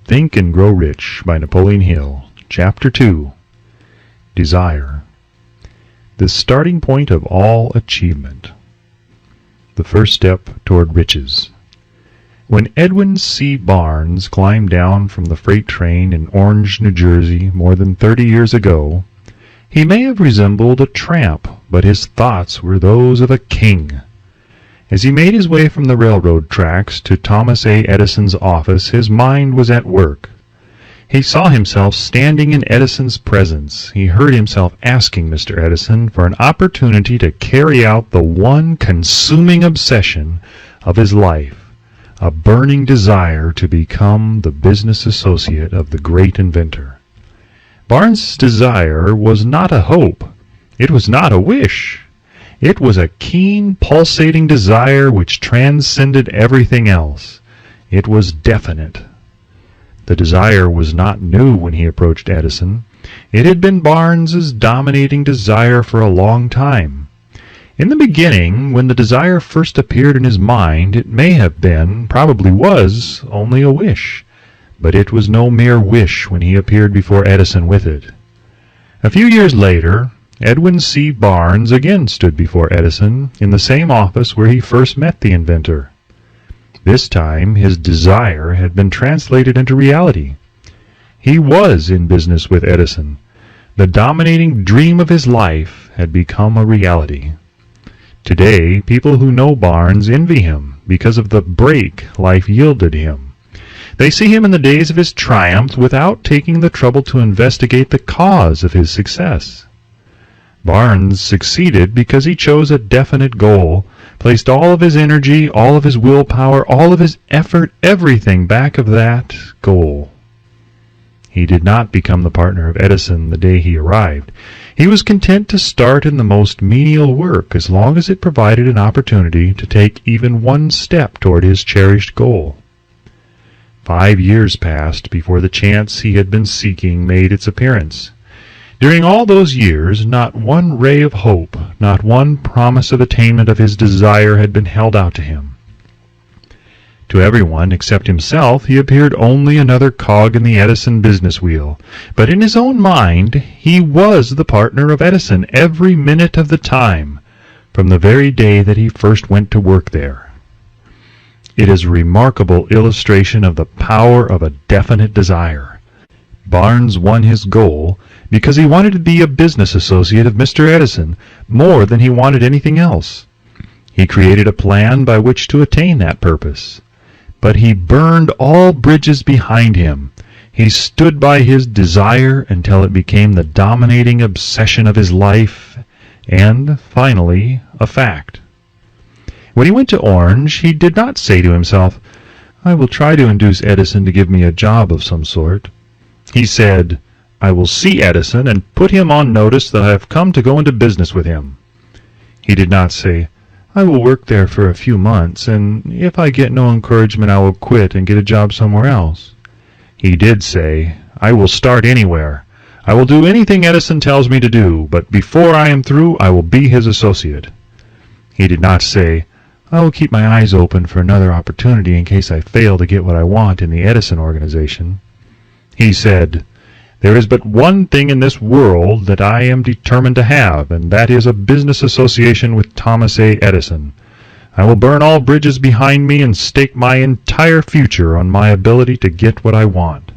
Think and Grow Rich by Napoleon Hill. Chapter 2. Desire. The starting point of all achievement. The first step toward riches. When Edwin C. Barnes climbed down from the freight train in Orange, New Jersey, more than 30 years ago, he may have resembled a tramp, but his thoughts were those of a king. As he made his way from the railroad tracks to Thomas A. Edison's office, his mind was at work. He saw himself standing in Edison's presence. He heard himself asking Mr. Edison for an opportunity to carry out the one consuming obsession of his life, a burning desire to become the business associate of the great inventor. Barnes' desire was not a hope. It was not a wish. It was a keen, pulsating desire which transcended everything else. It was definite. The desire was not new when he approached Edison. It had been Barnes's dominating desire for a long time. In the beginning, when the desire first appeared in his mind, it may have been, probably was, only a wish. But it was no mere wish when he appeared before Edison with it. A few years later, Edwin C. Barnes again stood before Edison in the same office where he first met the inventor. This time his desire had been translated into reality. He was in business with Edison. The dominating dream of his life had become a reality. Today, people who know Barnes envy him because of the break life yielded him. They see him in the days of his triumph without taking the trouble to investigate the cause of his success. Barnes succeeded because he chose a definite goal, placed all of his energy, all of his willpower, all of his effort, everything back of that goal. He did not become the partner of Edison the day he arrived. He was content to start in the most menial work as long as it provided an opportunity to take even one step toward his cherished goal. 5 years passed before the chance he had been seeking made its appearance. During all those years, not one ray of hope, not one promise of attainment of his desire had been held out to him. To everyone except himself, he appeared only another cog in the Edison business wheel. But in his own mind, he was the partner of Edison every minute of the time, from the very day that he first went to work there. It is a remarkable illustration of the power of a definite desire. Barnes won his goal because he wanted to be a business associate of Mr. Edison more than he wanted anything else. He created a plan by which to attain that purpose. But he burned all bridges behind him. He stood by his desire until it became the dominating obsession of his life and, finally, a fact. When he went to Orange, he did not say to himself, "I will try to induce Edison to give me a job of some sort." He said, "I will see Edison and put him on notice that I have come to go into business with him." He did not say, "I will work there for a few months, and if I get no encouragement I will quit and get a job somewhere else." He did say, "I will start anywhere. I will do anything Edison tells me to do, but before I am through I will be his associate." He did not say, "I will keep my eyes open for another opportunity in case I fail to get what I want in the Edison organization." He said, "There is but one thing in this world that I am determined to have, and that is a business association with Thomas A. Edison. I will burn all bridges behind me and stake my entire future on my ability to get what I want."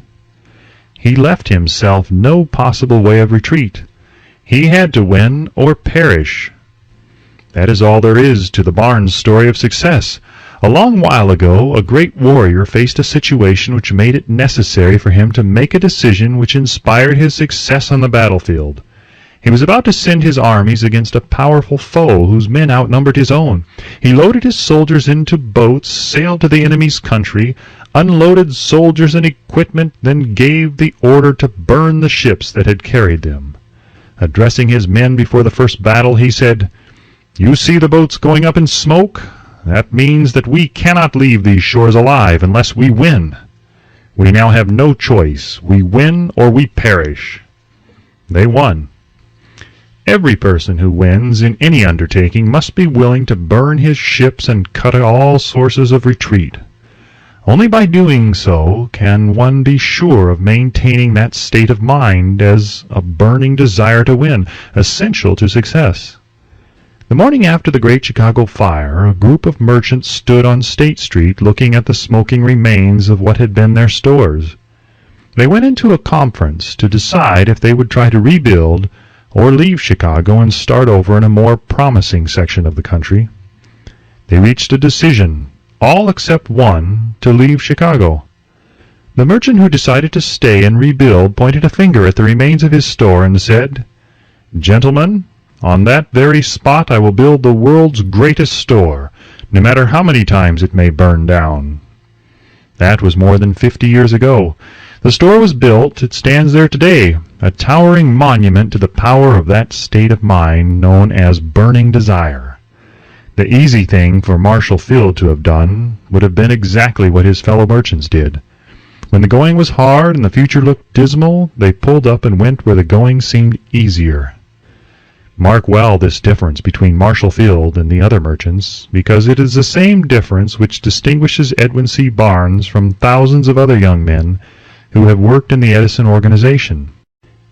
He left himself no possible way of retreat. He had to win or perish. That is all there is to the Barnes story of success. A long while ago, a great warrior faced a situation which made it necessary for him to make a decision which inspired his success on the battlefield. He was about to send his armies against a powerful foe whose men outnumbered his own. He loaded his soldiers into boats, sailed to the enemy's country, unloaded soldiers and equipment, then gave the order to burn the ships that had carried them. Addressing his men before the first battle, he said, "You see the boats going up in smoke? That means that we cannot leave these shores alive unless we win. We now have no choice. We win or we perish." They won. Every person who wins in any undertaking must be willing to burn his ships and cut all sources of retreat. Only by doing so can one be sure of maintaining that state of mind as a burning desire to win, essential to success. The morning after the Great Chicago Fire, a group of merchants stood on State Street looking at the smoking remains of what had been their stores. They went into a conference to decide if they would try to rebuild or leave Chicago and start over in a more promising section of the country. They reached a decision, all except one, to leave Chicago. The merchant who decided to stay and rebuild pointed a finger at the remains of his store and said, "Gentlemen, on that very spot I will build the world's greatest store, no matter how many times it may burn down." That was more than 50 years ago. The store was built. It stands there today, a towering monument to the power of that state of mind known as burning desire. The easy thing for Marshall Field to have done would have been exactly what his fellow merchants did. When the going was hard and the future looked dismal, they pulled up and went where the going seemed easier. Mark well this difference between Marshall Field and the other merchants, because it is the same difference which distinguishes Edwin C. Barnes from thousands of other young men who have worked in the Edison organization.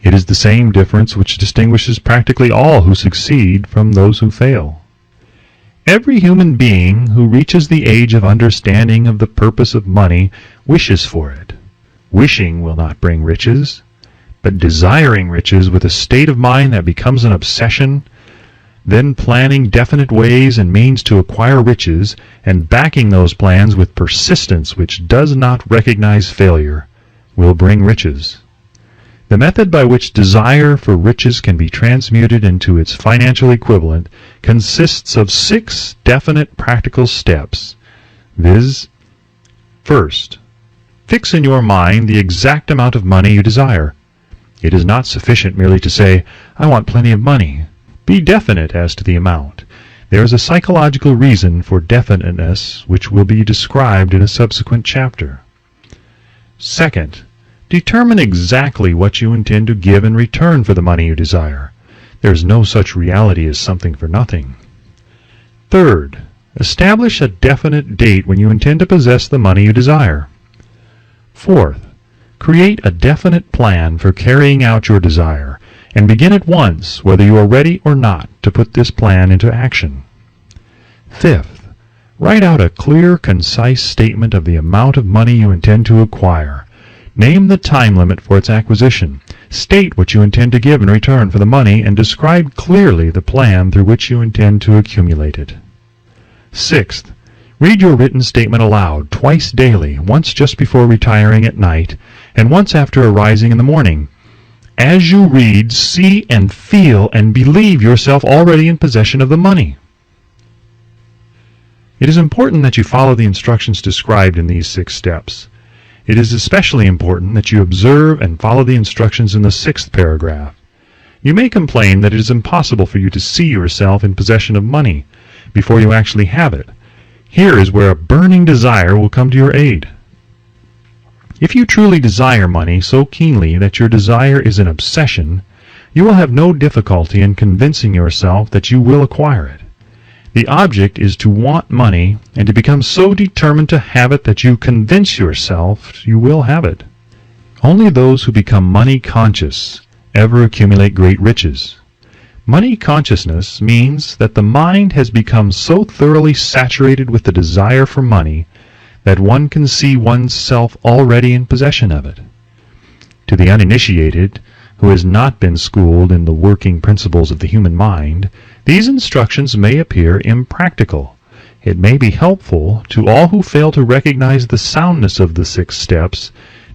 It is the same difference which distinguishes practically all who succeed from those who fail. Every human being who reaches the age of understanding of the purpose of money wishes for it. Wishing will not bring riches, but desiring riches with a state of mind that becomes an obsession, then planning definite ways and means to acquire riches, and backing those plans with persistence which does not recognize failure, will bring riches. The method by which desire for riches can be transmuted into its financial equivalent consists of 6 definite practical steps, viz. First, fix in your mind the exact amount of money you desire. It is not sufficient merely to say, "I want plenty of money." Be definite as to the amount. There is a psychological reason for definiteness which will be described in a subsequent chapter. Second, determine exactly what you intend to give in return for the money you desire. There is no such reality as something for nothing. Third, establish a definite date when you intend to possess the money you desire. Fourth, create a definite plan for carrying out your desire, and begin at once, whether you are ready or not, to put this plan into action. Fifth, write out a clear, concise statement of the amount of money you intend to acquire. Name the time limit for its acquisition. State what you intend to give in return for the money, and describe clearly the plan through which you intend to accumulate it. Sixth, read your written statement aloud twice daily, once just before retiring at night, and once after arising in the morning. As you read, see and feel and believe yourself already in possession of the money. It is important that you follow the instructions described in these 6 steps. It is especially important that you observe and follow the instructions in the 6th paragraph. You may complain that it is impossible for you to see yourself in possession of money before you actually have it. Here is where a burning desire will come to your aid. If you truly desire money so keenly that your desire is an obsession, you will have no difficulty in convincing yourself that you will acquire it. The object is to want money and to become so determined to have it that you convince yourself you will have it. Only those who become money conscious ever accumulate great riches. Money consciousness means that the mind has become so thoroughly saturated with the desire for money that one can see one's self already in possession of it. To the uninitiated, who has not been schooled in the working principles of the human mind, these instructions may appear impractical. It may be helpful to all who fail to recognize the soundness of the 6 steps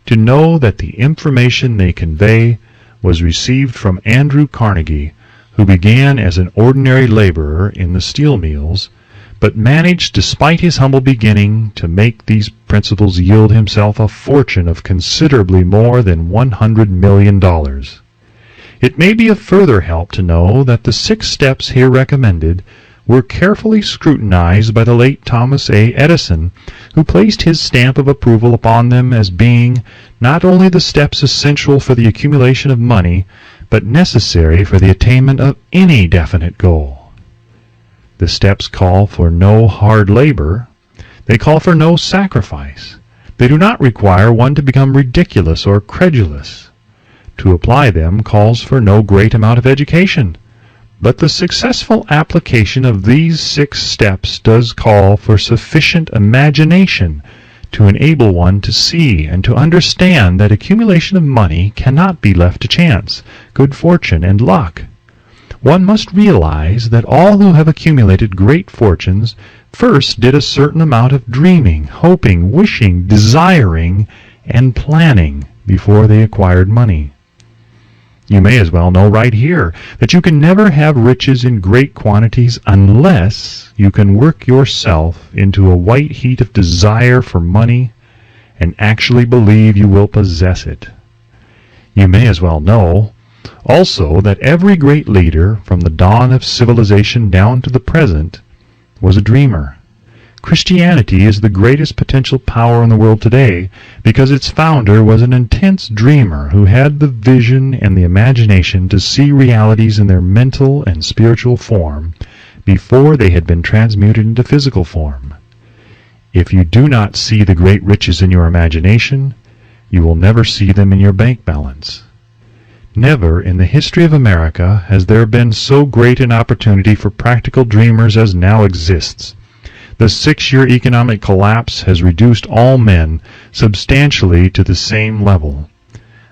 to know that the information they convey was received from Andrew Carnegie, who began as an ordinary laborer in the steel mills, but managed, despite his humble beginning, to make these principles yield himself a fortune of considerably more than $100 million. It may be of further help to know that the 6 steps here recommended were carefully scrutinized by the late Thomas A. Edison, who placed his stamp of approval upon them as being not only the steps essential for the accumulation of money, but necessary for the attainment of any definite goal. The steps call for no hard labor. They call for no sacrifice. They do not require one to become ridiculous or credulous. To apply them calls for no great amount of education, but the successful application of these 6 steps does call for sufficient imagination to enable one to see and to understand that accumulation of money cannot be left to chance, good fortune, and luck. One must realize that all who have accumulated great fortunes first did a certain amount of dreaming, hoping, wishing, desiring, and planning before they acquired money. You may as well know right here that you can never have riches in great quantities unless you can work yourself into a white heat of desire for money and actually believe you will possess it. You may as well know also that every great leader from the dawn of civilization down to the present was a dreamer. Christianity is the greatest potential power in the world today because its founder was an intense dreamer who had the vision and the imagination to see realities in their mental and spiritual form before they had been transmuted into physical form. If you do not see the great riches in your imagination, you will never see them in your bank balance. Never in the history of America has there been so great an opportunity for practical dreamers as now exists. The 6-year economic collapse has reduced all men substantially to the same level.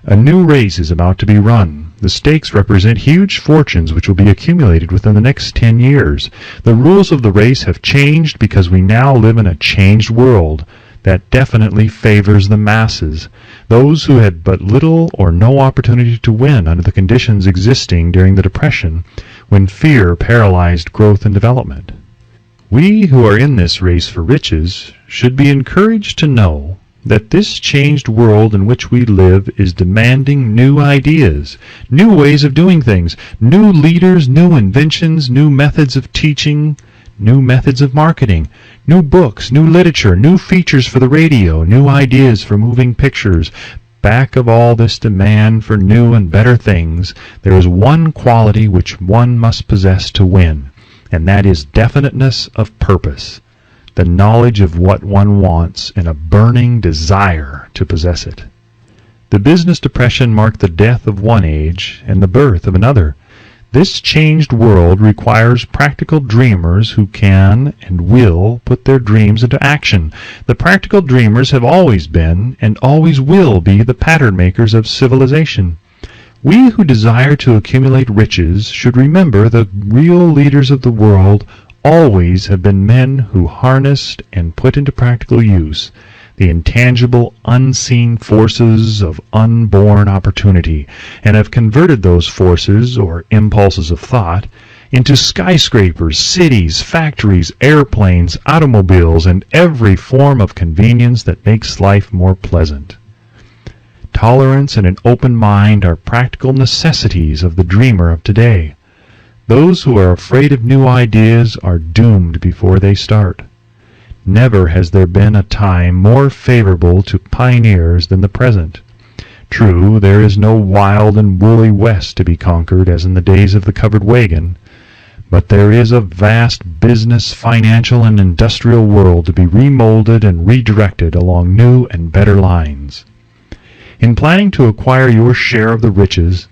A new race is about to be run. The stakes represent huge fortunes which will be accumulated within the next 10 years. The rules of the race have changed because we now live in a changed world that definitely favors the masses, those who had but little or no opportunity to win under the conditions existing during the Depression, when fear paralyzed growth and development. We who are in this race for riches should be encouraged to know that this changed world in which we live is demanding new ideas, new ways of doing things, new leaders, new inventions, new methods of teaching, new methods of marketing, new books, new literature, new features for the radio, new ideas for moving pictures. Back of all this demand for new and better things, there is one quality which one must possess to win, and that is definiteness of purpose, the knowledge of what one wants and a burning desire to possess it. The business depression marked the death of one age and the birth of another. This changed world requires practical dreamers who can and will put their dreams into action. The practical dreamers have always been and always will be the pattern makers of civilization. We who desire to accumulate riches should remember the real leaders of the world always have been men who harnessed and put into practical use the intangible, unseen forces of unborn opportunity, and have converted those forces, or impulses of thought, into skyscrapers, cities, factories, airplanes, automobiles, and every form of convenience that makes life more pleasant. Tolerance and an open mind are practical necessities of the dreamer of today. Those who are afraid of new ideas are doomed before they start. Never has there been a time more favorable to pioneers than the present. True, there is no wild and woolly West to be conquered as in the days of the covered wagon, but there is a vast business, financial, and industrial world to be remolded and redirected along new and better lines. In planning to acquire your share of the riches,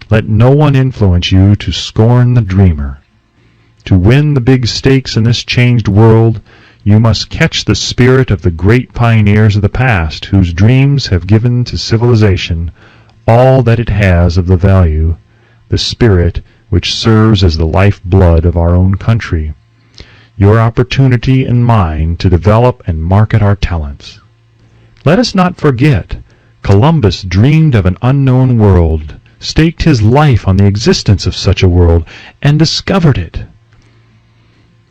let no one influence you to scorn the dreamer. To win the big stakes in this changed world, you must catch the spirit of the great pioneers of the past, whose dreams have given to civilization all that it has of the value, the spirit which serves as the life-blood of our own country. Your opportunity and mine to develop and market our talents. Let us not forget, Columbus dreamed of an unknown world, staked his life on the existence of such a world, and discovered it.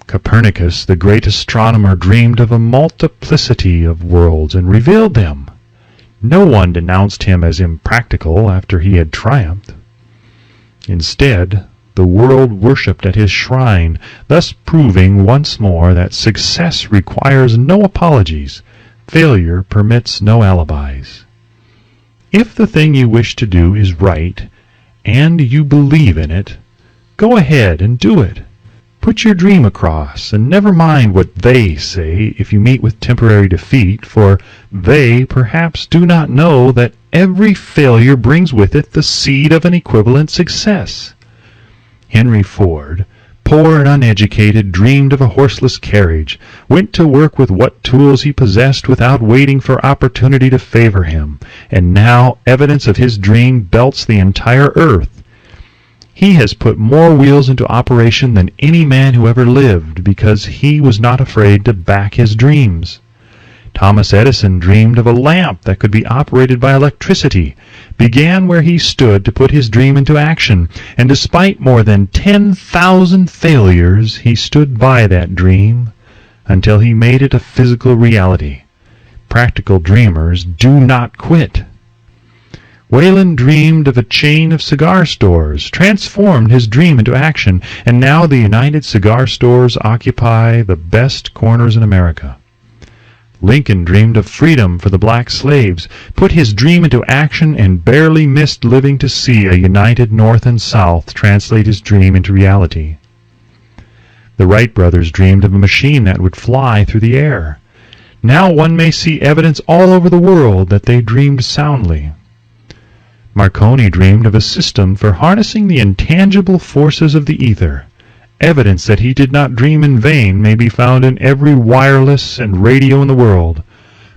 Copernicus, the great astronomer, dreamed of a multiplicity of worlds and revealed them. No one denounced him as impractical after he had triumphed. Instead, the world worshipped at his shrine, thus proving once more that success requires no apologies, failure permits no alibis. If the thing you wish to do is right, and you believe in it, go ahead and do it. Put your dream across, and never mind what they say if you meet with temporary defeat, for they perhaps do not know that every failure brings with it the seed of an equivalent success. Henry Ford, poor and uneducated, dreamed of a horseless carriage, went to work with what tools he possessed without waiting for opportunity to favor him, and now evidence of his dream belts the entire earth. He has put more wheels into operation than any man who ever lived, because he was not afraid to back his dreams. Thomas Edison dreamed of a lamp that could be operated by electricity, began where he stood to put his dream into action, and despite more than 10,000 failures, he stood by that dream until he made it a physical reality. Practical dreamers do not quit. Whalen dreamed of a chain of cigar stores, transformed his dream into action, and now the United Cigar Stores occupy the best corners in America. Lincoln dreamed of freedom for the black slaves, put his dream into action, and barely missed living to see a united North and South translate his dream into reality. The Wright brothers dreamed of a machine that would fly through the air. Now one may see evidence all over the world that they dreamed soundly. Marconi dreamed of a system for harnessing the intangible forces of the ether. Evidence that he did not dream in vain may be found in every wireless and radio in the world.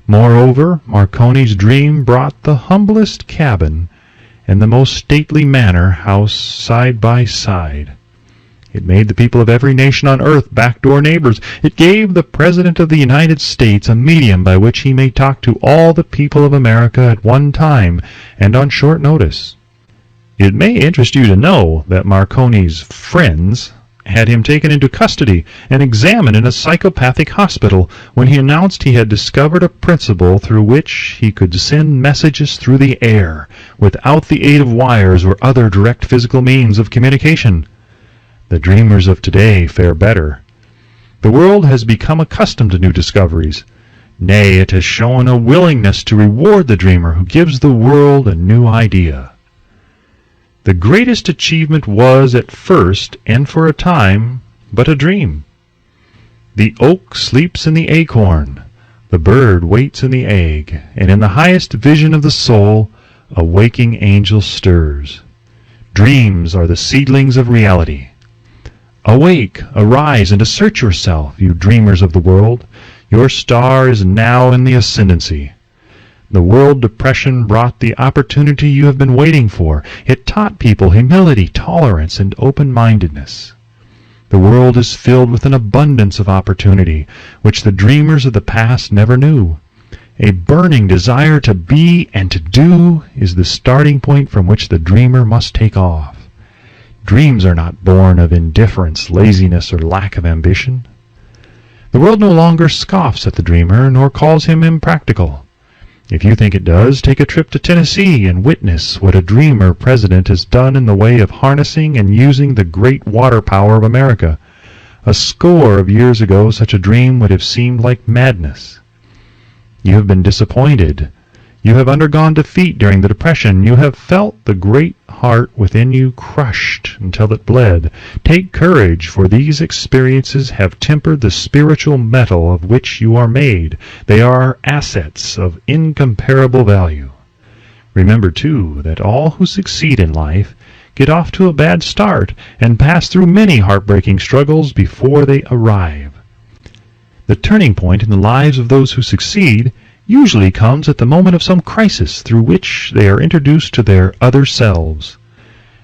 Moreover, Marconi's dream brought the humblest cabin and the most stately manor house side by side. It made the people of every nation on earth backdoor neighbors. It gave the President of the United States a medium by which he may talk to all the people of America at one time and on short notice. It may interest you to know that Marconi's friends had him taken into custody and examined in a psychopathic hospital when he announced he had discovered a principle through which he could send messages through the air without the aid of wires or other direct physical means of communication. The dreamers of today fare better. The world has become accustomed to new discoveries. Nay, it has shown a willingness to reward the dreamer who gives the world a new idea. The greatest achievement was at first, and for a time, but a dream. The oak sleeps in the acorn, the bird waits in the egg, and in the highest vision of the soul, a waking angel stirs. Dreams are the seedlings of reality. Awake, arise, and assert yourself, you dreamers of the world. Your star is now in the ascendancy. The world depression brought the opportunity you have been waiting for. It taught people humility, tolerance, and open-mindedness. The world is filled with an abundance of opportunity, which the dreamers of the past never knew. A burning desire to be and to do is the starting point from which the dreamer must take off. Dreams are not born of indifference, laziness, or lack of ambition. The world no longer scoffs at the dreamer, nor calls him impractical. If you think it does, take a trip to Tennessee and witness what a dreamer president has done in the way of harnessing and using the great water power of America. A score of years ago, such a dream would have seemed like madness. You have been disappointed. You have undergone defeat during the Depression. You have felt the great heart within you crushed until it bled. Take courage, for these experiences have tempered the spiritual metal of which you are made. They are assets of incomparable value. Remember, too, that all who succeed in life get off to a bad start and pass through many heartbreaking struggles before they arrive. The turning point in the lives of those who succeed usually comes at the moment of some crisis through which they are introduced to their other selves.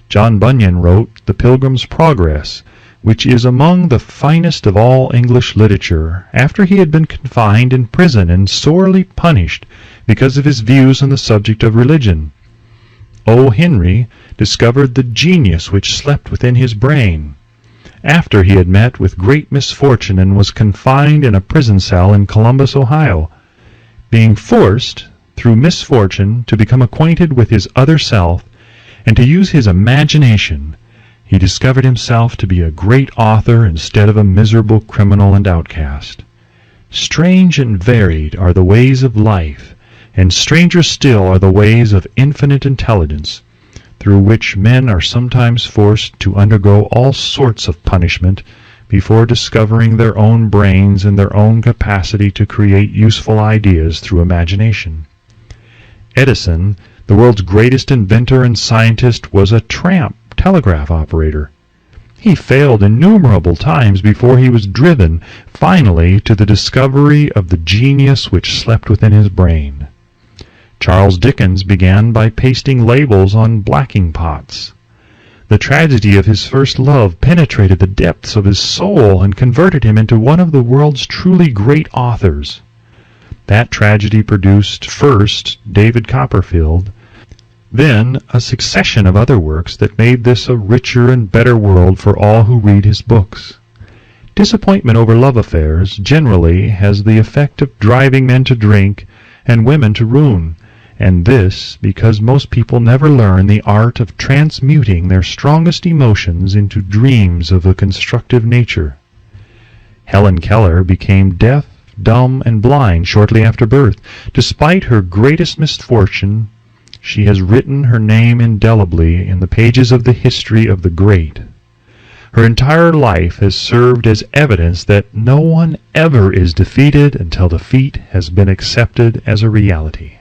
John Bunyan wrote The Pilgrim's Progress, which is among the finest of all English literature, after he had been confined in prison and sorely punished because of his views on the subject of religion. O. Henry discovered the genius which slept within his brain, after he had met with great misfortune and was confined in a prison cell in Columbus, Ohio. Being forced, through misfortune, to become acquainted with his other self, and to use his imagination, he discovered himself to be a great author instead of a miserable criminal and outcast. Strange and varied are the ways of life, and stranger still are the ways of infinite intelligence, through which men are sometimes forced to undergo all sorts of punishment, before discovering their own brains and their own capacity to create useful ideas through imagination. Edison, the world's greatest inventor and scientist, was a tramp telegraph operator. He failed innumerable times before he was driven, finally, to the discovery of the genius which slept within his brain. Charles Dickens began by pasting labels on blacking pots. The tragedy of his first love penetrated the depths of his soul and converted him into one of the world's truly great authors. That tragedy produced, first, David Copperfield, then a succession of other works that made this a richer and better world for all who read his books. Disappointment over love affairs generally has the effect of driving men to drink and women to ruin, and this because most people never learn the art of transmuting their strongest emotions into dreams of a constructive nature. Helen Keller became deaf, dumb, and blind shortly after birth. Despite her greatest misfortune, she has written her name indelibly in the pages of the history of the great. Her entire life has served as evidence that no one ever is defeated until defeat has been accepted as a reality.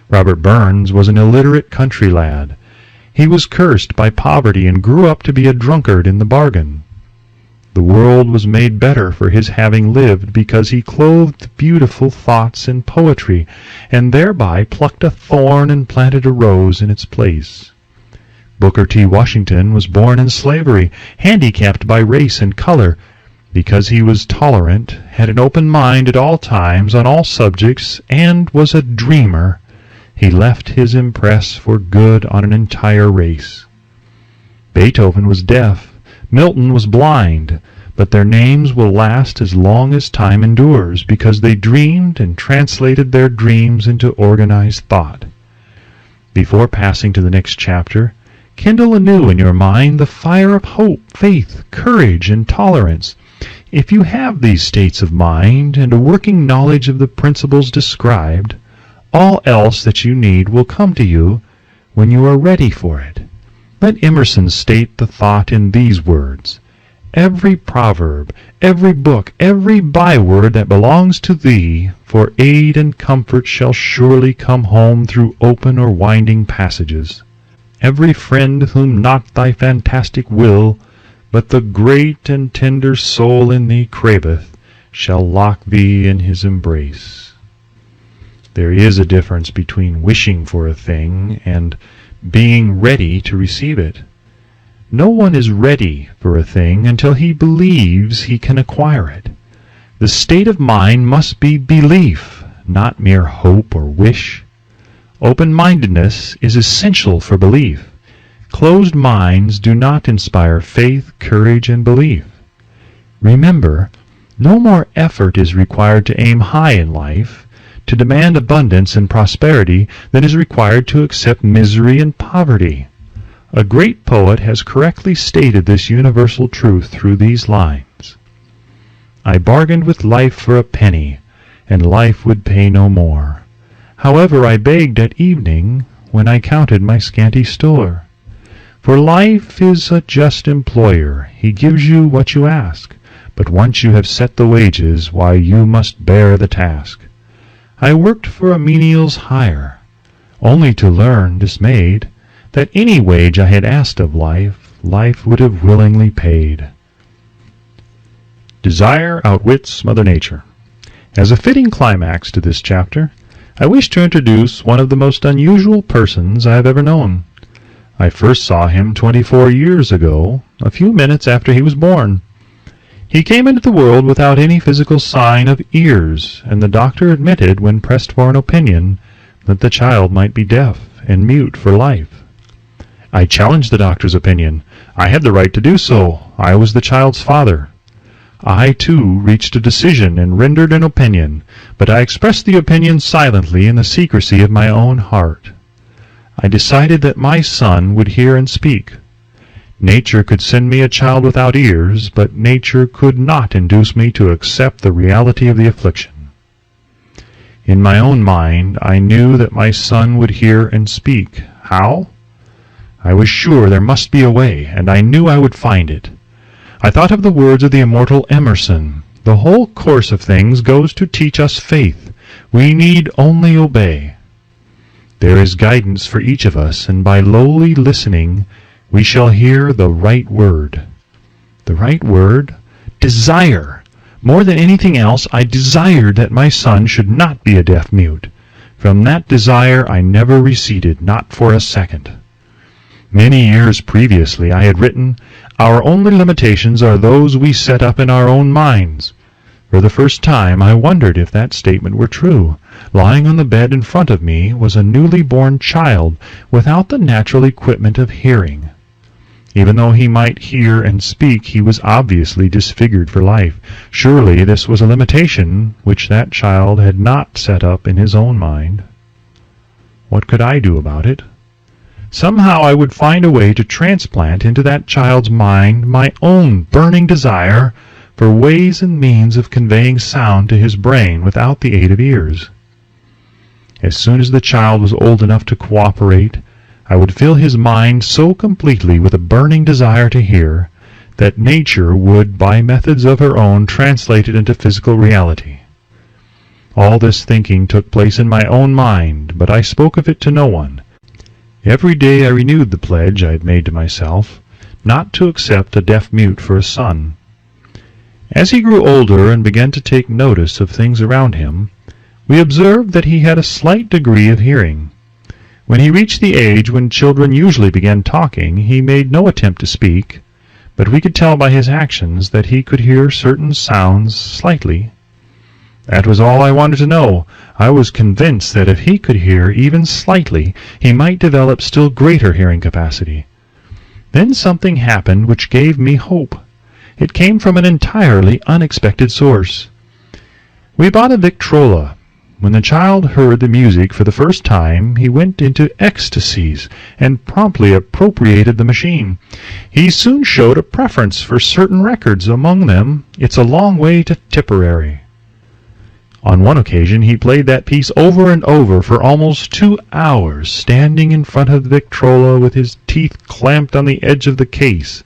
Robert Burns was an illiterate country lad. He was cursed by poverty and grew up to be a drunkard in the bargain. The world was made better for his having lived because he clothed beautiful thoughts in poetry, and thereby plucked a thorn and planted a rose in its place. Booker T. Washington was born in slavery, handicapped by race and color. Because he was tolerant, had an open mind at all times on all subjects, and was a dreamer, he left his impress for good on an entire race. Beethoven was deaf. Milton was blind, but their names will last as long as time endures, because they dreamed and translated their dreams into organized thought. Before passing to the next chapter, kindle anew in your mind the fire of hope, faith, courage, and tolerance. If you have these states of mind and a working knowledge of the principles described, all else that you need will come to you when you are ready for it. Let Emerson state the thought in these words: "Every proverb, every book, every byword that belongs to thee, for aid and comfort shall surely come home through open or winding passages. Every friend whom not thy fantastic will, but the great and tender soul in thee craveth, shall lock thee in his embrace." There is a difference between wishing for a thing and being ready to receive it. No one is ready for a thing until he believes he can acquire it. The state of mind must be belief, not mere hope or wish. Open-mindedness is essential for belief. Closed minds do not inspire faith, courage, and belief. Remember, no more effort is required to aim high in life, to demand abundance and prosperity, than is required to accept misery and poverty. A great poet has correctly stated this universal truth through these lines: "I bargained with life for a penny, and life would pay no more. However, I begged at evening, when I counted my scanty store. For life is a just employer, he gives you what you ask, but once you have set the wages, why, you must bear the task. I worked for a menial's hire, only to learn, dismayed, that any wage I had asked of life, life would have willingly paid." Desire outwits Mother Nature. As a fitting climax to this chapter, I wish to introduce one of the most unusual persons I have ever known. I first saw him 24 years ago, a few minutes after he was born. He came into the world without any physical sign of ears, and the doctor admitted, when pressed for an opinion, that the child might be deaf and mute for life. I challenged the doctor's opinion. I had the right to do so. I was the child's father. I, too, reached a decision and rendered an opinion, but I expressed the opinion silently in the secrecy of my own heart. I decided that my son would hear and speak. Nature could send me a child without ears, but nature could not induce me to accept the reality of the affliction. In my own mind, I knew that my son would hear and speak. How? I was sure there must be a way, and I knew I would find it. I thought of the words of the immortal Emerson. The whole course of things goes to teach us faith. We need only obey. There is guidance for each of us, and by lowly listening we shall hear the right word. The right word? Desire! More than anything else, I desired that my son should not be a deaf mute. From that desire I never receded, not for a second. Many years previously I had written, "Our only limitations are those we set up in our own minds." For the first time I wondered if that statement were true. Lying on the bed in front of me was a newly born child without the natural equipment of hearing. Even though he might hear and speak, he was obviously disfigured for life. Surely this was a limitation which that child had not set up in his own mind. What could I do about it? Somehow I would find a way to transplant into that child's mind my own burning desire for ways and means of conveying sound to his brain without the aid of ears. As soon as the child was old enough to cooperate, I would fill his mind so completely with a burning desire to hear that nature would, by methods of her own, translate it into physical reality. All this thinking took place in my own mind, but I spoke of it to no one. Every day I renewed the pledge I had made to myself, not to accept a deaf mute for a son. As he grew older and began to take notice of things around him, we observed that he had a slight degree of hearing. When he reached the age when children usually began talking, he made no attempt to speak, but we could tell by his actions that he could hear certain sounds slightly. That was all I wanted to know. I was convinced that if he could hear even slightly, he might develop still greater hearing capacity. Then something happened which gave me hope. It came from an entirely unexpected source. We bought a Victrola. When the child heard the music for the first time, he went into ecstasies and promptly appropriated the machine. He soon showed a preference for certain records, among them "It's a Long Way to Tipperary." On one occasion he played that piece over and over for almost 2 hours, standing in front of the Victrola with his teeth clamped on the edge of the case.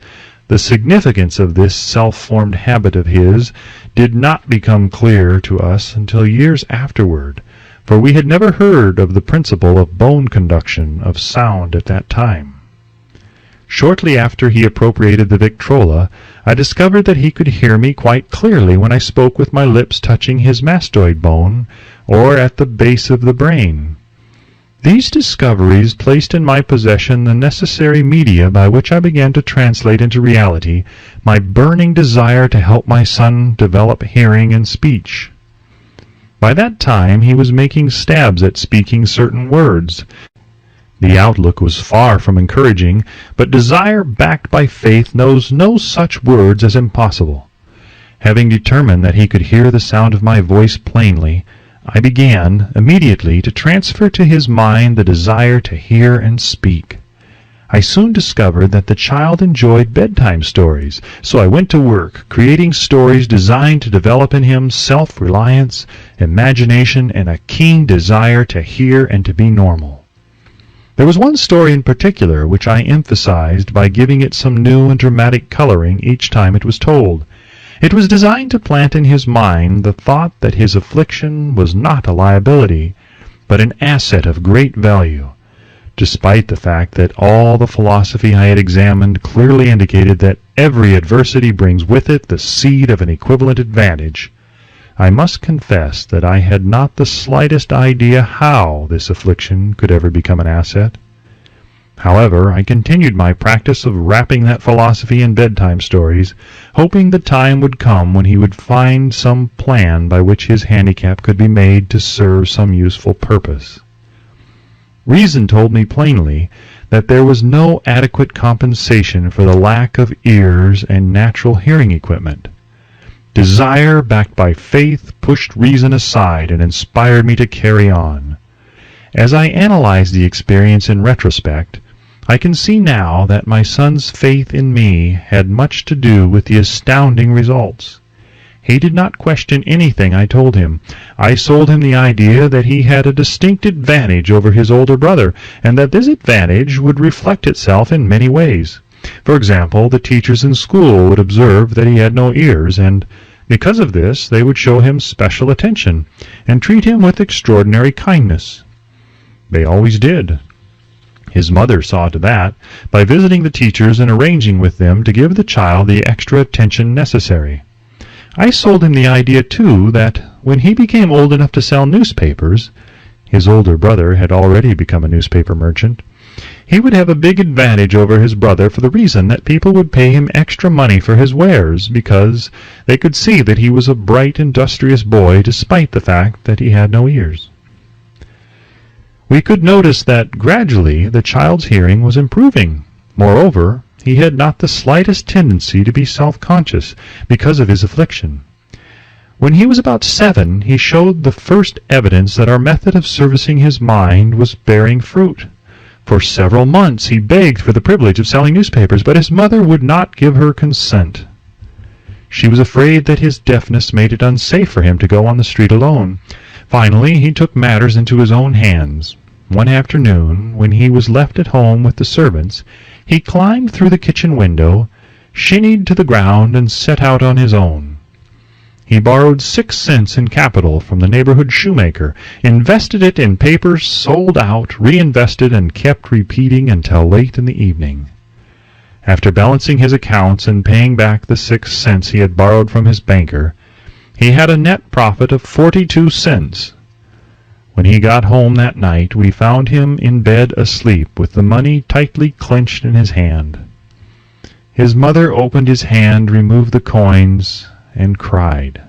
The significance of this self-formed habit of his did not become clear to us until years afterward, for we had never heard of the principle of bone conduction of sound at that time. Shortly after he appropriated the Victrola, I discovered that he could hear me quite clearly when I spoke with my lips touching his mastoid bone, or at the base of the brain. These discoveries placed in my possession the necessary media by which I began to translate into reality my burning desire to help my son develop hearing and speech. By that time he was making stabs at speaking certain words. The outlook was far from encouraging, but desire backed by faith knows no such words as impossible. Having determined that he could hear the sound of my voice plainly, I began immediately to transfer to his mind the desire to hear and speak. I soon discovered that the child enjoyed bedtime stories, so I went to work creating stories designed to develop in him self-reliance, imagination, and a keen desire to hear and to be normal. There was one story in particular which I emphasized by giving it some new and dramatic coloring each time it was told. It was designed to plant in his mind the thought that his affliction was not a liability, but an asset of great value, despite the fact that all the philosophy I had examined clearly indicated that every adversity brings with it the seed of an equivalent advantage. I must confess that I had not the slightest idea how this affliction could ever become an asset. However, I continued my practice of wrapping that philosophy in bedtime stories, hoping the time would come when he would find some plan by which his handicap could be made to serve some useful purpose. Reason told me plainly that there was no adequate compensation for the lack of ears and natural hearing equipment. Desire, backed by faith, pushed reason aside and inspired me to carry on. As I analyze the experience in retrospect, I can see now that my son's faith in me had much to do with the astounding results. He did not question anything I told him. I sold him the idea that he had a distinct advantage over his older brother, and that this advantage would reflect itself in many ways. For example, the teachers in school would observe that he had no ears, and because of this they would show him special attention and treat him with extraordinary kindness. They always did. His mother saw to that by visiting the teachers and arranging with them to give the child the extra attention necessary. I sold him the idea, too, that when he became old enough to sell newspapers — his older brother had already become a newspaper merchant — he would have a big advantage over his brother for the reason that people would pay him extra money for his wares because they could see that he was a bright, industrious boy despite the fact that he had no ears. We could notice that gradually the child's hearing was improving. Moreover, he had not the slightest tendency to be self-conscious because of his affliction. When he was about 7, he showed the first evidence that our method of servicing his mind was bearing fruit. For several months he begged for the privilege of selling newspapers, but his mother would not give her consent. She was afraid that his deafness made it unsafe for him to go on the street alone. Finally, he took matters into his own hands. One afternoon, when he was left at home with the servants, he climbed through the kitchen window, shinnied to the ground, and set out on his own. He borrowed 6 cents in capital from the neighborhood shoemaker, invested it in papers, sold out, reinvested, and kept repeating until late in the evening. After balancing his accounts and paying back the 6 cents he had borrowed from his banker, he had a net profit of 42 cents. When he got home that night, we found him in bed asleep with the money tightly clenched in his hand. His mother opened his hand, removed the coins, and cried.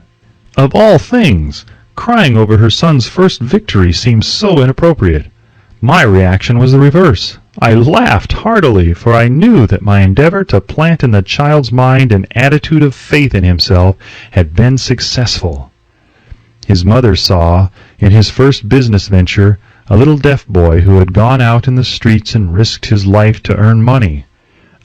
Of all things, crying over her son's first victory seemed so inappropriate. My reaction was the reverse. I laughed heartily, for I knew that my endeavor to plant in the child's mind an attitude of faith in himself had been successful. His mother saw, in his first business venture, a little deaf boy who had gone out in the streets and risked his life to earn money.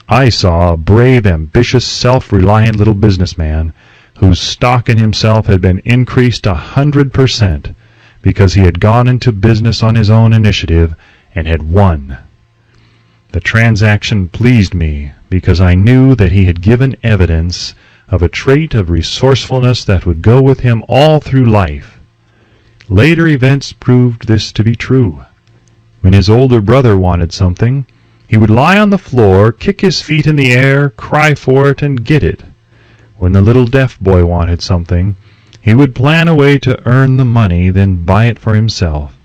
I saw a brave, ambitious, self-reliant little businessman whose stock in himself had been increased 100% because he had gone into business on his own initiative and had won. The transaction pleased me because I knew that he had given evidence of a trait of resourcefulness that would go with him all through life. Later events proved this to be true. When his older brother wanted something, he would lie on the floor, kick his feet in the air, cry for it, and get it. When the little deaf boy wanted something, he would plan a way to earn the money, then buy it for himself.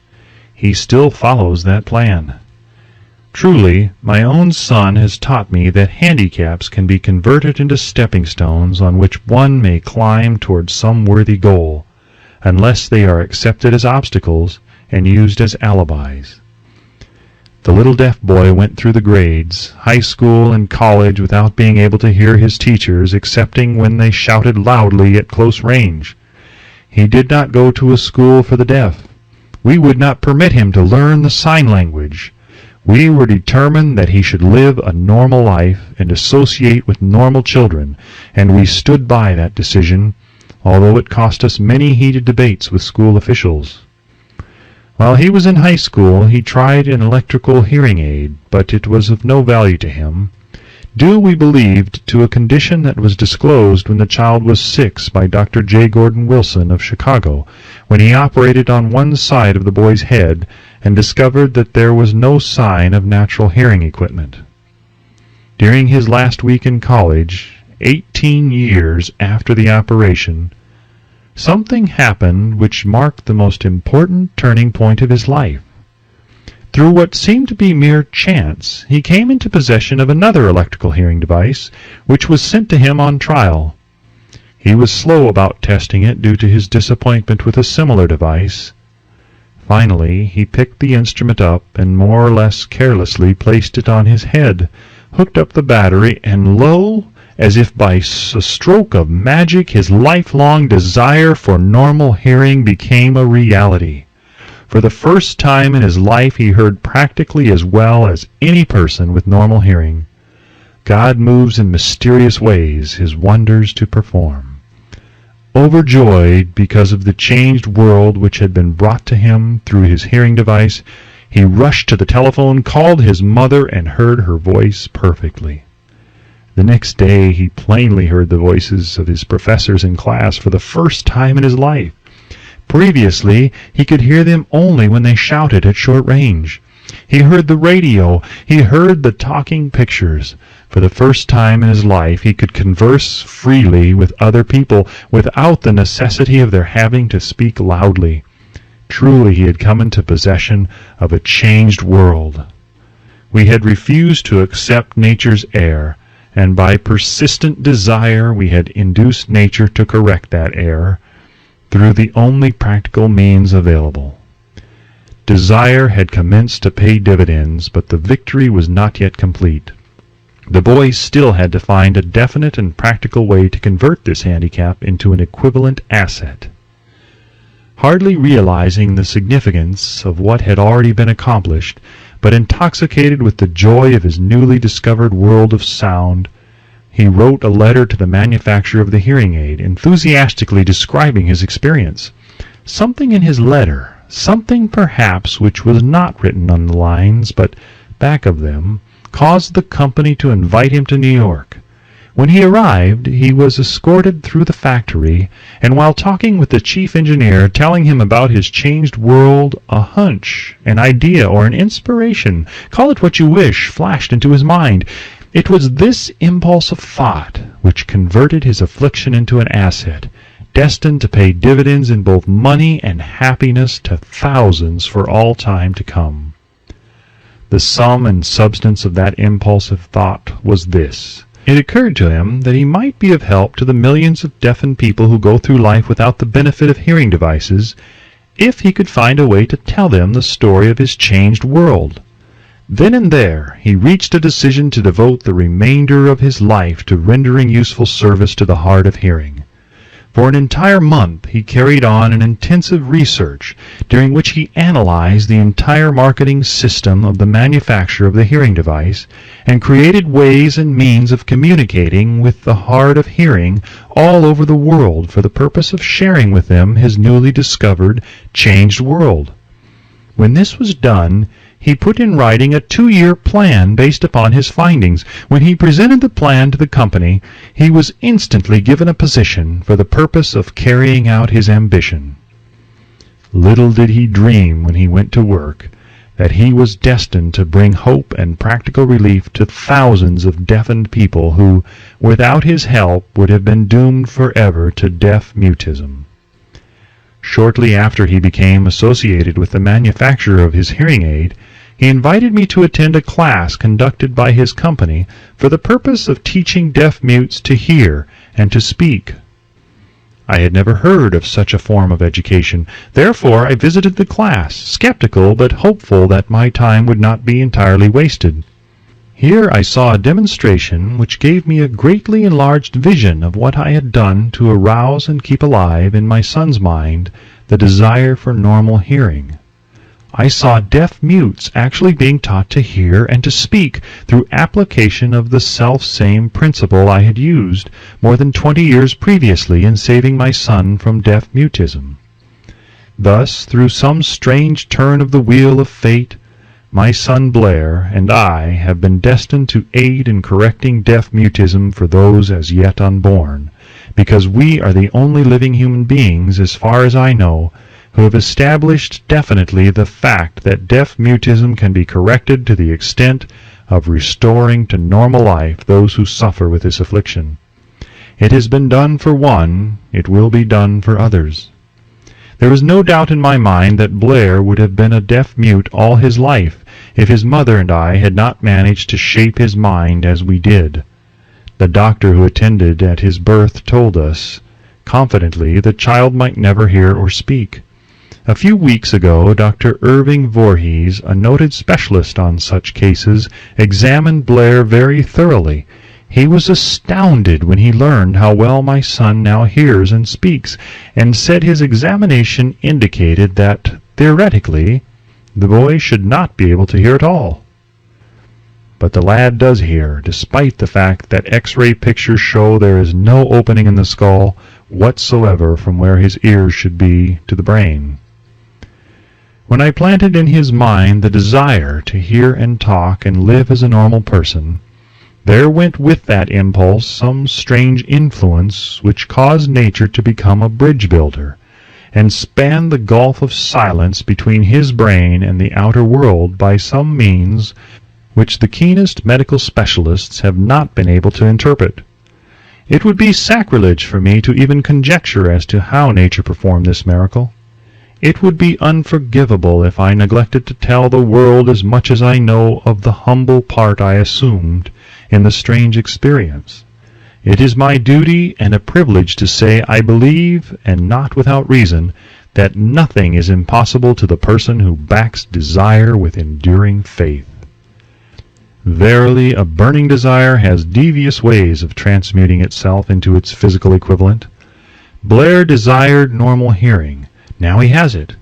He still follows that plan. Truly, my own son has taught me that handicaps can be converted into stepping stones on which one may climb towards some worthy goal, unless they are accepted as obstacles and used as alibis. The little deaf boy went through the grades, high school and college, without being able to hear his teachers excepting when they shouted loudly at close range. He did not go to a school for the deaf. We would not permit him to learn the sign language. We were determined that he should live a normal life and associate with normal children, and we stood by that decision, although it cost us many heated debates with school officials. While he was in high school, he tried an electrical hearing aid, but it was of no value to him, due, we believed, to a condition that was disclosed when the child was 6 by Dr. J. Gordon Wilson of Chicago, when he operated on one side of the boy's head and discovered that there was no sign of natural hearing equipment. During his last week in college, 18 years after the operation, something happened which marked the most important turning point of his life. Through what seemed to be mere chance, he came into possession of another electrical hearing device, which was sent to him on trial. He was slow about testing it due to his disappointment with a similar device. Finally, he picked the instrument up and more or less carelessly placed it on his head, hooked up the battery, and lo, as if by a stroke of magic, his lifelong desire for normal hearing became a reality. For the first time in his life, he heard practically as well as any person with normal hearing. God moves in mysterious ways, his wonders to perform. Overjoyed because of the changed world which had been brought to him through his hearing device, he rushed to the telephone, called his mother, and heard her voice perfectly. The next day he plainly heard the voices of his professors in class for the first time in his life. Previously, he could hear them only when they shouted at short range. He heard the radio. He heard the talking pictures. For the first time in his life, he could converse freely with other people without the necessity of their having to speak loudly. Truly, he had come into possession of a changed world. We had refused to accept nature's error, and by persistent desire we had induced nature to correct that error through the only practical means available. Desire had commenced to pay dividends, but the victory was not yet complete. The boy still had to find a definite and practical way to convert this handicap into an equivalent asset. Hardly realizing the significance of what had already been accomplished, but intoxicated with the joy of his newly discovered world of sound, he wrote a letter to the manufacturer of the hearing aid, enthusiastically describing his experience. Something in his letter, something perhaps which was not written on the lines but back of them, caused the company to invite him to New York. When he arrived, he was escorted through the factory, and while talking with the chief engineer, telling him about his changed world, a hunch, an idea, or an inspiration, call it what you wish, flashed into his mind. It was this impulse of thought which converted his affliction into an asset, destined to pay dividends in both money and happiness to thousands for all time to come. The sum and substance of that impulsive thought was this. It occurred to him that he might be of help to the millions of deafened people who go through life without the benefit of hearing devices, if he could find a way to tell them the story of his changed world. Then and there he reached a decision to devote the remainder of his life to rendering useful service to the hard of hearing. For an entire month he carried on an intensive research, during which he analyzed the entire marketing system of the manufacture of the hearing device, and created ways and means of communicating with the hard of hearing all over the world for the purpose of sharing with them his newly discovered, changed world. When this was done, he put in writing a 2-year plan based upon his findings. When he presented the plan to the company, he was instantly given a position for the purpose of carrying out his ambition. Little did he dream when he went to work that he was destined to bring hope and practical relief to thousands of deafened people who, without his help, would have been doomed forever to deaf mutism. Shortly after he became associated with the manufacturer of his hearing aid, he invited me to attend a class conducted by his company for the purpose of teaching deaf mutes to hear and to speak. I had never heard of such a form of education. Therefore I visited the class, skeptical but hopeful that my time would not be entirely wasted. Here I saw a demonstration which gave me a greatly enlarged vision of what I had done to arouse and keep alive in my son's mind the desire for normal hearing. I saw deaf mutes actually being taught to hear and to speak through application of the self-same principle I had used more than 20 years previously in saving my son from deaf mutism. Thus, through some strange turn of the wheel of fate, my son Blair and I have been destined to aid in correcting deaf mutism for those as yet unborn, because we are the only living human beings, as far as I know, who have established definitely the fact that deaf mutism can be corrected to the extent of restoring to normal life those who suffer with this affliction. It has been done for one, it will be done for others. There is no doubt in my mind that Blair would have been a deaf mute all his life if his mother and I had not managed to shape his mind as we did. The doctor who attended at his birth told us, confidently, the child might never hear or speak. A few weeks ago, Dr. Irving Voorhees, a noted specialist on such cases, examined Blair very thoroughly. He was astounded when he learned how well my son now hears and speaks, and said his examination indicated that, theoretically, the boy should not be able to hear at all. But the lad does hear, despite the fact that X-ray pictures show there is no opening in the skull whatsoever from where his ears should be to the brain. When I planted in his mind the desire to hear and talk and live as a normal person, There went with that impulse some strange influence which caused nature to become a bridge builder, and span the gulf of silence between his brain and the outer world by some means which the keenest medical specialists have not been able to interpret. It would be sacrilege for me to even conjecture as to how nature performed this miracle. It would be unforgivable if I neglected to tell the world as much as I know of the humble part I assumed in the strange experience. It is my duty and a privilege to say I believe, and not without reason, that nothing is impossible to the person who backs desire with enduring faith. Verily, a burning desire has devious ways of transmuting itself into its physical equivalent. Blair desired normal hearing. Now he has it.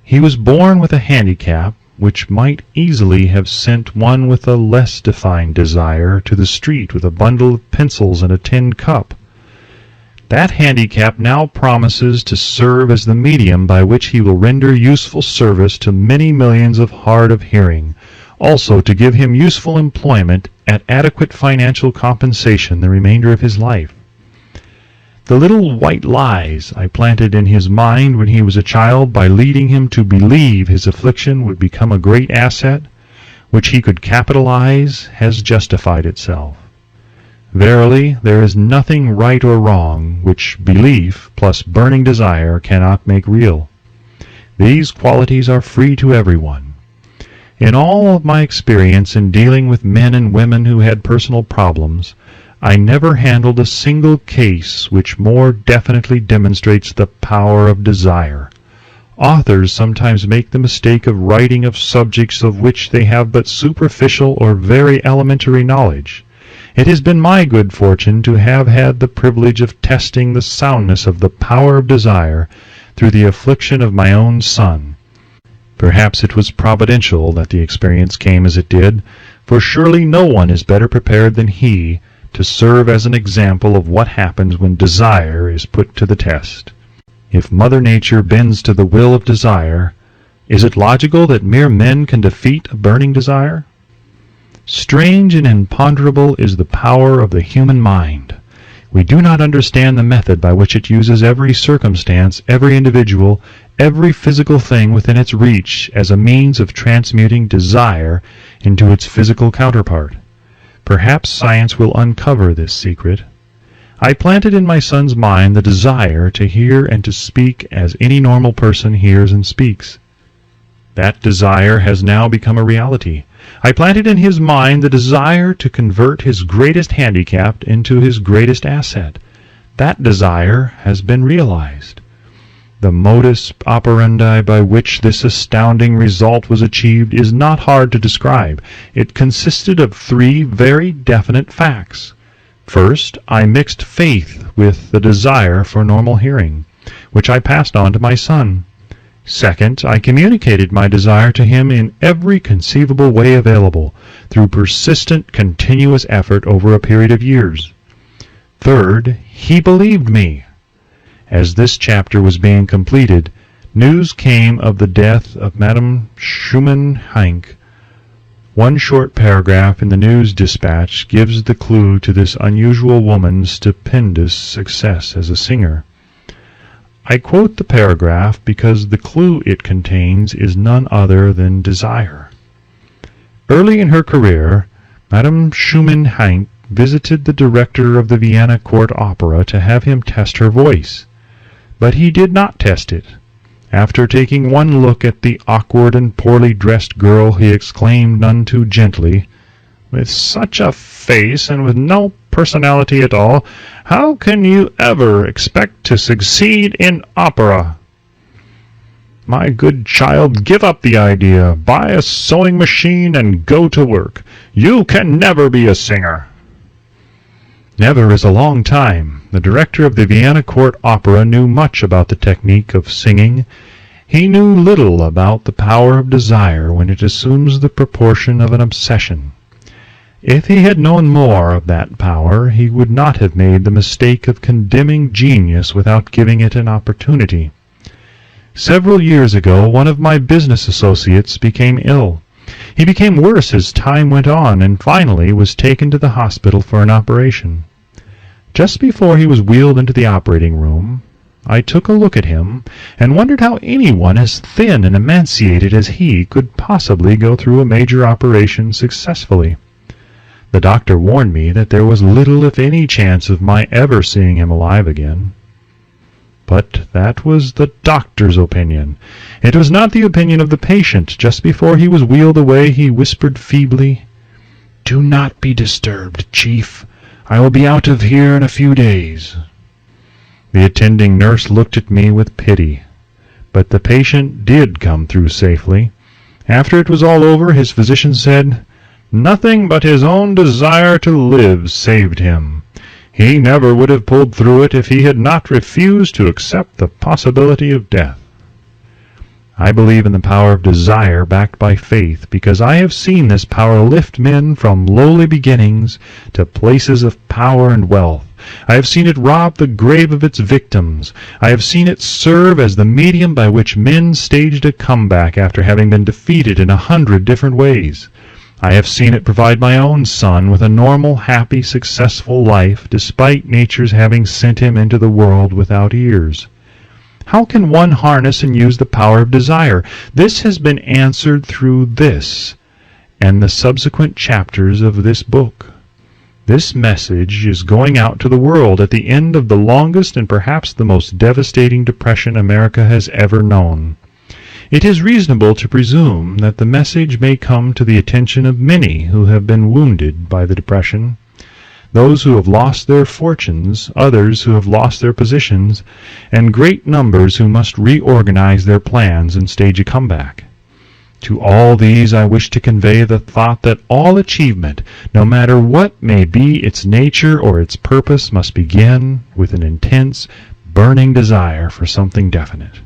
He was born with a handicap which might easily have sent one with a less defined desire to the street with a bundle of pencils and a tin cup. That handicap now promises to serve as the medium by which he will render useful service to many millions of hard of hearing, also to give him useful employment at adequate financial compensation the remainder of his life. The little white lies I planted in his mind when he was a child by leading him to believe his affliction would become a great asset, which he could capitalize, has justified itself. Verily, there is nothing right or wrong which belief plus burning desire cannot make real. These qualities are free to everyone. In all of my experience in dealing with men and women who had personal problems, I never handled a single case which more definitely demonstrates the power of desire. Authors sometimes make the mistake of writing of subjects of which they have but superficial or very elementary knowledge. It has been my good fortune to have had the privilege of testing the soundness of the power of desire through the affliction of my own son. Perhaps it was providential that the experience came as it did, for surely no one is better prepared than he to serve as an example of what happens when desire is put to the test. If Mother Nature bends to the will of desire, is it logical that mere men can defeat a burning desire? Strange and imponderable is the power of the human mind. We do not understand the method by which it uses every circumstance, every individual, every physical thing within its reach as a means of transmuting desire into its physical counterpart. Perhaps science will uncover this secret. I planted in my son's mind the desire to hear and to speak as any normal person hears and speaks. That desire has now become a reality. I planted in his mind the desire to convert his greatest handicap into his greatest asset. That desire has been realized. The modus operandi by which this astounding result was achieved is not hard to describe. It consisted of three very definite facts. First, I mixed faith with the desire for normal hearing, which I passed on to my son. Second, I communicated my desire to him in every conceivable way available, through persistent, continuous effort over a period of years. Third, he believed me. As this chapter was being completed, news came of the death of Madame Schumann Heink. One short paragraph in the news dispatch gives the clue to this unusual woman's stupendous success as a singer. I quote the paragraph because the clue it contains is none other than desire. Early in her career, Madame Schumann Heink visited the director of the Vienna Court Opera to have him test her voice. But he did not test it. After taking one look at the awkward and poorly dressed girl, he exclaimed none too gently, "With such a face and with no personality at all, how can you ever expect to succeed in opera? My good child, give up the idea. Buy a sewing machine and go to work. You can never be a singer." Never is a long time. The director of the Vienna Court Opera knew much about the technique of singing. He knew little about the power of desire when it assumes the proportion of an obsession. If he had known more of that power, he would not have made the mistake of condemning genius without giving it an opportunity. Several years ago, one of my business associates became ill. He became worse as time went on and finally was taken to the hospital for an operation. Just before he was wheeled into the operating room, I took a look at him and wondered how anyone as thin and emaciated as he could possibly go through a major operation successfully. The doctor warned me that there was little if any chance of my ever seeing him alive again. But that was the doctor's opinion. It was not the opinion of the patient. Just before he was wheeled away, he whispered feebly, "Do not be disturbed, Chief. I will be out of here in a few days." The attending nurse looked at me with pity. But the patient did come through safely. After it was all over, his physician said, "Nothing but his own desire to live saved him. He never would have pulled through it if he had not refused to accept the possibility of death." I believe in the power of desire backed by faith because I have seen this power lift men from lowly beginnings to places of power and wealth. I have seen it rob the grave of its victims. I have seen it serve as the medium by which men staged a comeback after having been defeated in 100 different ways. I have seen it provide my own son with a normal, happy, successful life despite nature's having sent him into the world without ears. How can one harness and use the power of desire? This has been answered through this and the subsequent chapters of this book. This message is going out to the world at the end of the longest and perhaps the most devastating depression America has ever known. It is reasonable to presume that the message may come to the attention of many who have been wounded by the depression, those who have lost their fortunes, others who have lost their positions, and great numbers who must reorganize their plans and stage a comeback. To all these I wish to convey the thought that all achievement, no matter what may be its nature or its purpose, must begin with an intense, burning desire for something definite.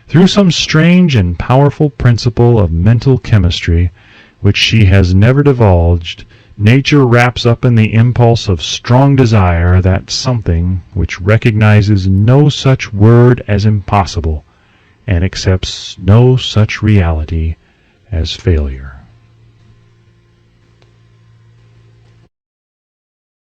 Through some strange and powerful principle of mental chemistry, which she has never divulged, nature wraps up in the impulse of strong desire that something which recognizes no such word as impossible and accepts no such reality as failure.